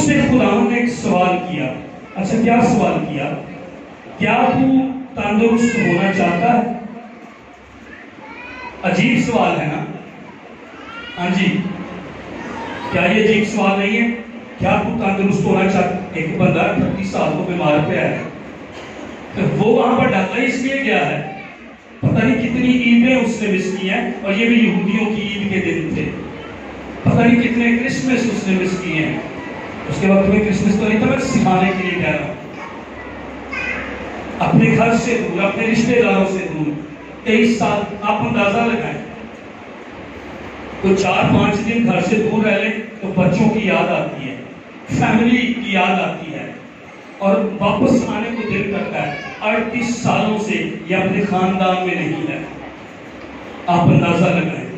سے خداوند نے ایک سوال کیا. اچھا کیا سوال کیا؟ کیا تو تندرست ہونا چاہتا ہے؟ عجیب سوال ہے نا؟ ہاں جی، کیا یہ عجیب سوال نہیں ہے؟ کیا تو تندرست ہونا چاہتا ہے؟ ایک بندہ 38 سال کو بیمار پہ ہے، وہ وہاں پر ڈاکٹر اس لیے گیا ہے، پتہ نہیں کتنی عیدیں اس نے مس کی ہیں، اور یہ بھی یہودیوں کی عید کے دن تھے. پتہ نہیں کتنے کرسمس اس نے مس کیے ہیں. اس کے وقت میں کرسمس تو نہیں تھا، میں سکھانے کے لیے کہہ رہا ہوں. اپنے گھر سے دور، اپنے رشتہ داروں سے دور 23 سال. آپ اندازہ لگائیں، تو 4-5 دن گھر سے دور رہ لیں تو بچوں کی یاد آتی ہے، فیملی کی یاد آتی ہے، اور واپس آنے کو دل کرتا ہے. 38 سالوں سے یہ اپنے خاندان میں نہیں ہے. آپ اندازہ لگائیں،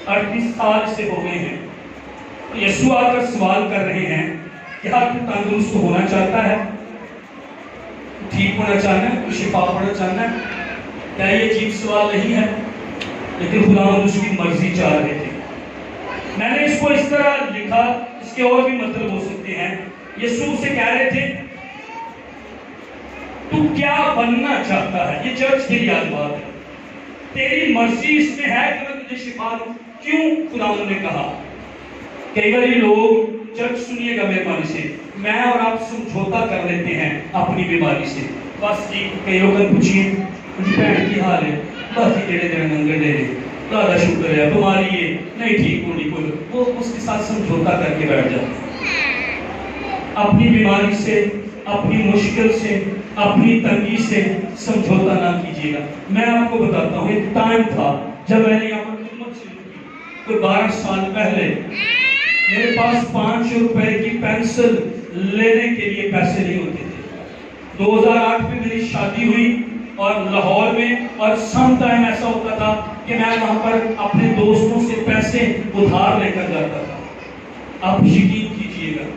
38 سال سے ہو گئے ہیں. یسوع آ کر سوال کر رہے ہیں، کیا تو تندرست ہونا چاہتا ہے؟ ٹھیک ہونا چاہنا ہے؟ تو شفا پانا چاہنا ہے؟ کیا یہ عجیب سوال نہیں ہے؟ لیکن خداوند اس کی مرضی چاہ رہے تھے. میں نے اس کو اس طرح لکھا، اس کے اور بھی مطلب ہو سکتے ہیں. یسوع سے کہہ رہے تھے تو کیا بننا چاہتا ہے؟ یہ چرچ کے لیے آج بات ہے. تیری مرضی اس میں ہے کہ میں تجھے شفا دوں. کیوں خداوند نے کہا؟ کئی بار لوگ، چرچ سنیے گا مہربانی سے، میں اور آپ سمجھوتا کر لیتے ہیں اپنی بیماری سے. بس جی، کئی لوگ پوچھیے مجھے بہن کی حال ہے، بس جی ٹیڑے دن ننگے دے دے، دادا شکر ہے، بیماری ہے نہیں ٹھیک ہونی کوئی، وہ اس کے ساتھ سمجھوتا کر کے بیٹھ جاتے. اپنی بیماری سے، اپنی مشکل سے، اپنی تنگی سے سمجھوتا نہ کیجیے گا. میں آپ کو بتاتا ہوں، ایک ٹائم تھا جب میں نے یہاں پر خدمت شروع کی، کوئی 12 سال پہلے. میرے پاس 5 روپے کی پینسل لینے کے لیے پیسے نہیں ہوتے تھے. 2008 میں میری شادی ہوئی اور لاہور میں، اور سم ٹائم ایسا ہوتا تھا کہ میں وہاں پر اپنے دوستوں سے پیسے ادھار لے کر جاتا تھا. آپ یقین کیجئے گا،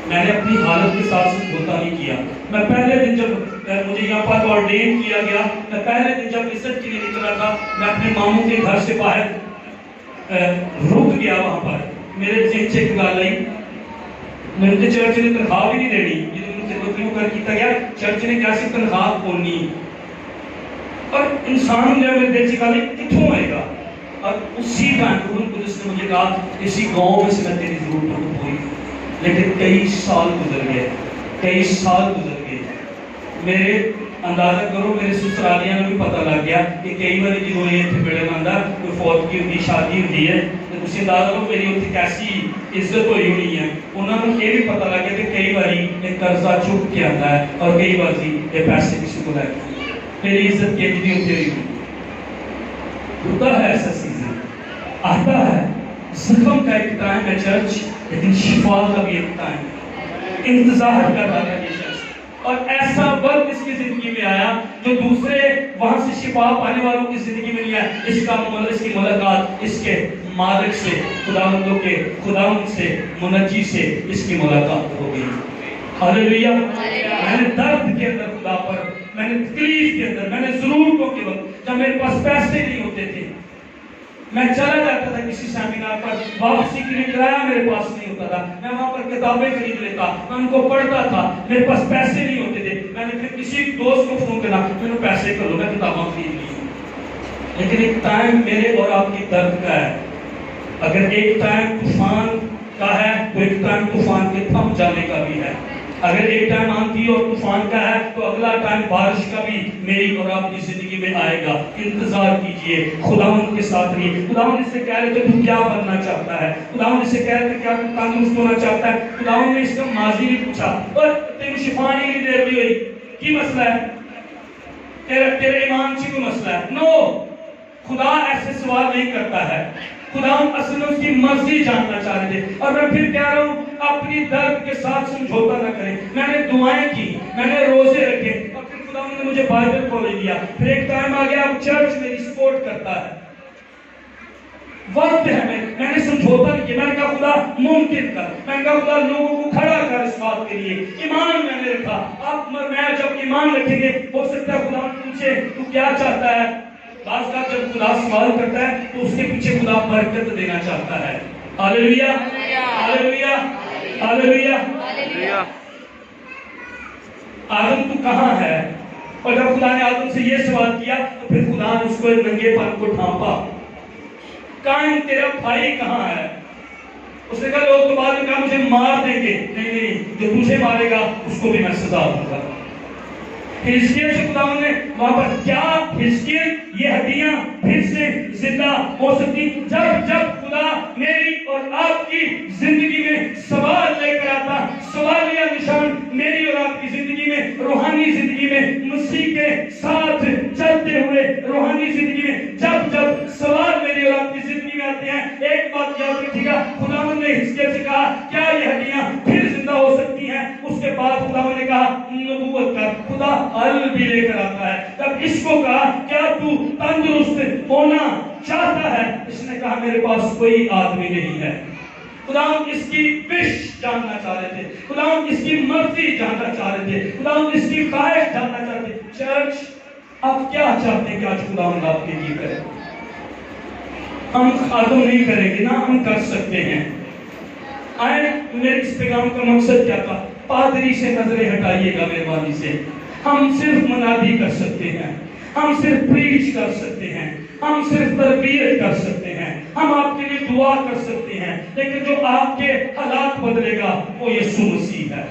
میں نے اپنی حالت کے ساتھ سمجھوتا نہیں کیا. میں پہلے دن جب مجھے یہاں پر آرڈین کیا گیا، میں پہلے دن جب وزٹ کے لیے نکلا تھا، میں اپنے ماموں کے گھر سے باہر رک گیا. وہاں پر میرے ذہن سے ایک گل آئی، مجھے چرچ نے تنخواہ بھی نہیں دینی، کیا گیا چرچ نے کیسی تنخواہ کھولنی، اور انسان جو میرے دل سے کہا کتوں آئے گا. اور اسی ٹائم روح القدس نے مجھے کہا اسی گاؤں میں سے میں تیری ضرورت ہوئی. لیکن کئی سال گزر گئے، کئی سال گزر گئے. میرے اندازہ کرو، میرے سسرالیاں میں بھی پتہ لگ گیا کہ کئی بار جو یہ تھے بڑے بندہ کوئی فوت کی ہوتی، شادی ہوتی ہے، تو اسی اندازہ کرو میری ہوتی کیسی عزت ہوئی ہونی ہے. انہوں نے یہ بھی پتہ لگ گیا کہ کئی باری ایک قرضہ چک کے آتا ہے، اور کئی بار یہ پیسے کسی کو لے کے میری عزت کی بھی ہوتی رہی. ہوتا ہے ایسا سیزن، آتا ہے. زخم کا ایک ٹائم ہے چرچ، لیکن شفا کا بھی ایک ٹائم ہے. انتظار کر رہا ہے یہ شخص، اور ایسا وقت اس کی زندگی میں آیا جو دوسرے وہاں سے شفا پانے والوں کی زندگی میں نہیں آیا. اس کا اس کی ملاقات اس کے مالک سے، خداوندوں کے خداوند سے، منجی سے اس کی ملاقات ہو گئی. ہاللیلویہ. میں نے درد کے اندر خدا پر، میں نے تکلیف کے اندر، میں نے ضرورتوں کے وقت جب میرے پاس پیسے نہیں ہوتے تھے، میں چلا جاتا تھا کسی سیمینار پر، واپسی کے لیے کرایہ میرے پاس نہیں ہوتا تھا، میں وہاں پر کتابیں خرید لیتا، میں ان کو پڑھتا تھا. میرے پاس پیسے نہیں ہوتے تھے، میں نے پھر کسی دوست کو فون کرنا، میں نے پیسے کر لو، میں کتابیں خرید لی. لیکن ایک ٹائم میرے اور آپ کی درد کا ہے. اگر ایک ٹائم طوفان کا ہے تو ایک ٹائم طوفان کے تھم جانے کا بھی ہے. اگر ایک ٹائم آندھی اور طوفان کا ہے تو اگلا ٹائم بارش کا بھی میری اور آپ کی زندگی میں آئے گا. انتظار کیجئے، خداوند کے ساتھ رہیے. خداوند اس سے کہہ رہے تھے تو کیا بننا چاہتا ہے؟ خداوند اس سے کہہ رہے تھے کیا تو تندرست ہونا چاہتا ہے؟ خداوند نے اس کا ماضی نہیں پوچھا، اور تیری شفا نہیں دے رہی ہوئی کی مسئلہ ہے؟ تیرے ایمان سے کوئی مسئلہ ہے؟ نو، خدا ایسے سوال نہیں کرتا ہے. خدا اصل میں اس کی مرضی جاننا چاہ رہے تھے. اور میں پھر کہہ رہا ہوں، اپنی درد کے ساتھ سمجھوتا نہ کریں. میں نے دعائیں کی، میں نے روزے رکھے، اور پھر خدا نے مجھے بائبل کھولے دیا. پھر ایک ٹائم آ گیا اب چرچ میری سپورٹ کرتا ہے. وقت ہے، میں نے سمجھوتا نہیں کیا. میں نے کہا خدا ممکن کر، میں نے کہا خدا لوگوں کو کھڑا کر اس بات کے لیے. ایمان میں نے رکھا. اب میں جب ایمان رکھیں گے ہو سکتا ہے خدا پوچھے تو کیا چاہتا ہے. بعض کا جب خدا سوال کرتا ہے تو اس کے پیچھے خدا برکت دینا چاہتا ہے. ہاللیلویہ، ہاللیلویہ، हालेलुया। आदम तू कहाँ है? और जब खुदा ने आदम से ये सवाल किया तो फिर खुदा ने उसको नंगेपन को ढांपा। काइन तेरा भाई कहाँ है? उसने कहा लोग तो बाद में कहा मुझे मार देंगे। नहीं, जो तुझे मारेगा उसको भी मैं सजा दूंगा। हिजकिय्याह से खुदा ने वहां पर क्या हिजकिय्याह ये हड्डियां फिर से जिंदा हो सकती जब खुदा मेरी और आपकी जिंदगी में सवाल लेकर आता, सवाल या निशान मेरी और आपकी जिंदगी में, रूहानी जिंदगी में, मसीह के साथ चलते हुए रूहानी जिंदगी में जब सवाल मेरी और आपकी जिंदगी में आते हैं, एक बात याद रखिएगा, खुदावंद ने हिजकिय्याह से कहा क्या ये हड्डियां फिर जिंदा हो सकती हैं? उसके बाद खुदावंद ने कहा नबूवत कर। खुदा हल भी लेकर आता है। तब इसको कहा क्या तू तंदुरुस्त होना चाहता है? इसने कहा मेरे पास कोई आदमी नहीं है। खुदावंद इसकी विश जानना चाह रहे थे, खुदावंद इसकी मर्जी जानना चाह रहे थे, खुदावंद इसकी ख्वाहिश जानना चाहते थे। चर्च आप क्या चाहते हैं कि आज खुदावंद आपके लिए करे? हम खादम नहीं करेंगे ना, हम कर सकते हैं। आए मेरे इस पैगाम का मकसद क्या था? पादरी से नजरें हटाइएगा मेहरबानी से। हम सिर्फ मनादी कर सकते हैं, हम सिर्फ प्रीच कर सकते हैं, हम सिर्फ तरबियत कर सकते हैं, हम आपके लिए दुआ कर सकते हैं, लेकिन जो आपके हालात बदलेगा वो यीशु मसीह है।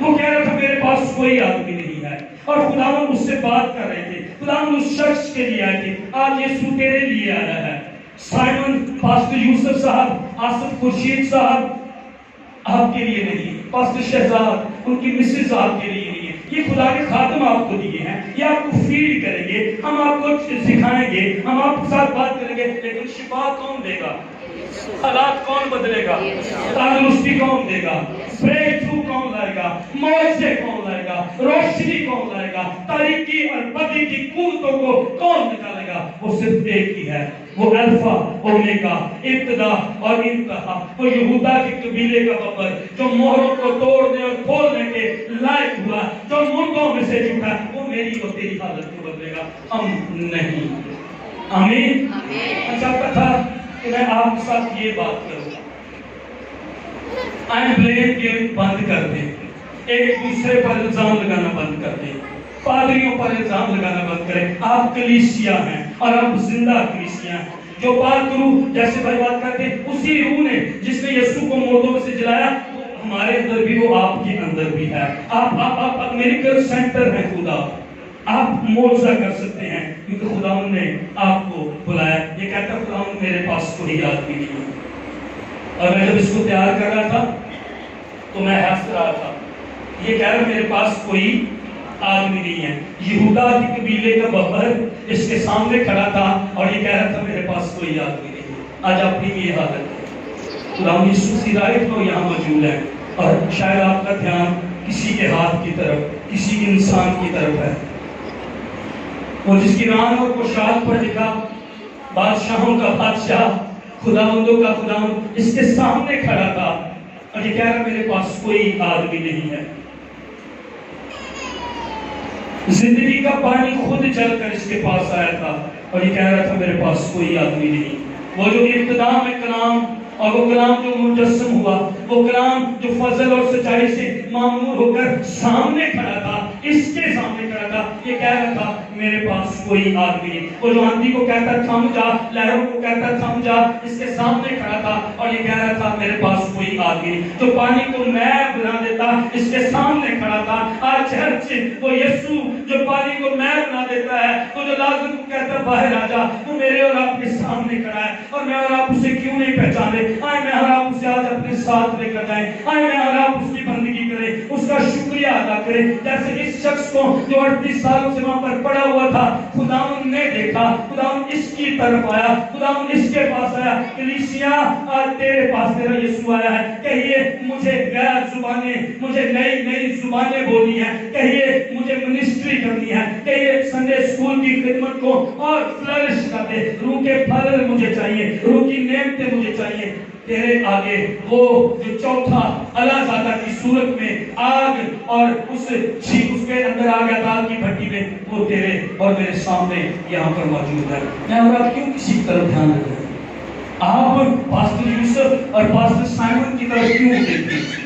वो कह रहा था मेरे पास कोई आदमी नहीं है, और खुदावंद उससे बात कर रहे थे। खुदावंद उस शख्स के लिए आए थे, आज यीशु तेरे लिए आया है। साइमन पास्टर यूसुफ साहब, आसिफ खुर्शीद साहब आपके लिए नहीं, पास्टर शहजाद उनकी मिसेज आपके लिए नहीं है। ये खुदा के खादम आपको दिए हैं, ये आपको फीड करेंगे, हम आपको सिखाएंगे, हम आपके साथ बात करेंगे, लेकिन शिफा कौन देगा? हालात कौन बदलेगा? तंदुरुस्ती कौन देगा? ब्रेक थ्रू कौन लाएगा? मौजे कौन लाएगा? रोशनी कौन लाएगा? तारीकी और बदी की कुव्वतों को कौन निकालेगा? वो सिर्फ एक ही है, वो अल्फा ओमेगा, इब्तिदा और इंतहा, वो यहूदा के कबीले का बबर जो मोहरों को तोड़ने और खोलने के लायक हुआ, जो मुर्दों में से उठा, वो मेरी और तेरी हालत को बदलेगा, हम नहीं। आमीन। अच्छा कथा कि मैं आपके साथ ये बात करूंगा, आई ब्लेम गेम बंद कर दे, एक दूसरे पर इल्जाम लगाना बंद कर दे, पादरियों पर इल्जाम लगाना बंद करें। आप कलीसिया हैं और आप जिंदा कलीसिया हैं। जो बात करूं जैसे भाई बात करते उसी रूह ने जिसने यीशु को मुर्दों में से जलाया, वो हमारे अंदर भी, वो आपके अंदर भी है। आप मेडिकल सेंटर है खुदा, आप मौजज़ा कर सकते हैं क्योंकि खुदा ने आपको बुलाया। ये कहता खुदा मेरे पास कोई आदमी नहीं है। और मैं जब इसको तैयार कर रहा था तो मैं हंस रहा था, ये कह रहा मेरे पास कोई आदमी नहीं है। यहूदा के कबीले का बबर इसके सामने खड़ा था और ये कह रहा था मेरे पास कोई आदमी नहीं है। आज अपनी भी ये हालत है। खुदा यीशु मसीह राइट लो यहाँ मौजूद है और शायद आपका ध्यान किसी के हाथ की तरफ, किसी इंसान की तरफ है, और जिसकी रान और पोशाक पर लिखा बादशाहों का बादशाह, खुदावंदों का खुदावंद इसके सामने खड़ा था और ये कह रहा मेरे पास कोई आदमी नहीं है। जिंदगी का पानी खुद चलकर इसके पास आया था और ये कह रहा था मेरे पास कोई आदमी नहीं। वो जो इब्तिदा में कलाम और वो कलाम जो मुजस्सम हुआ, वो कलाम जो फजल और सच्चाई से मामूर होकर सामने खड़ा था, इसके सामने खड़ा था, ये कह रहा था मेरे पास कोई आदमी नहीं। वो जो आंधी को कहता थम जा, लहरों को कहता थम जा, इसके सामने खड़ा था और ये कह रहा था मेरे पास कोई आदमी नहीं। जो पानी को मैं बना देता, इसके सामने खड़ा था। आज चर्च वो यीशु जो पानी को मैं बना देता है, वो जो लाजर को कहता बाहर आ जा, वो मेरे और आपके सामने खड़ा है और मैं और आप उसे क्यों नहीं पहचाने? आए मैं और आप उसे आज अपने साथ लेकर जाएं, आए मैं और आप उसकी बंदगी करें, उसका शुक्रिया अदा करें। जैसे इस शख्स को जो 38 सालों से वहां पर पड़ा हुआ था, खुदावंद ने देखा, खुदावंद इसकी तरफ आया, खुदावंद इसके पास आया। कलीसिया आज तेरे पास तेरा यीशु आया है। कहिए मुझे गैर जुबानें, मुझे नई नई जुबानें बोलनी है, कहिए मुझे मिनिस्ट्री करनी है, कहिए संडे स्कूल की खिदमत को और फ्लरिश कर दे, रूह के फल मुझे चाहिए, रूह की नेमतें मुझे चाहिए। तेरे आगे वो जो चौथा अलाज़ादा की सूरत में आग और उसके अंदर आ गया था की भट्टी में, वो तेरे और मेरे सामने यहाँ पर मौजूद है। मैं और आप क्यों किसी की तरफ ध्यान रख रहे हैं? आप पास्टर यूसुफ और पास्टर साइमन की तरफ क्यों देखते हैं?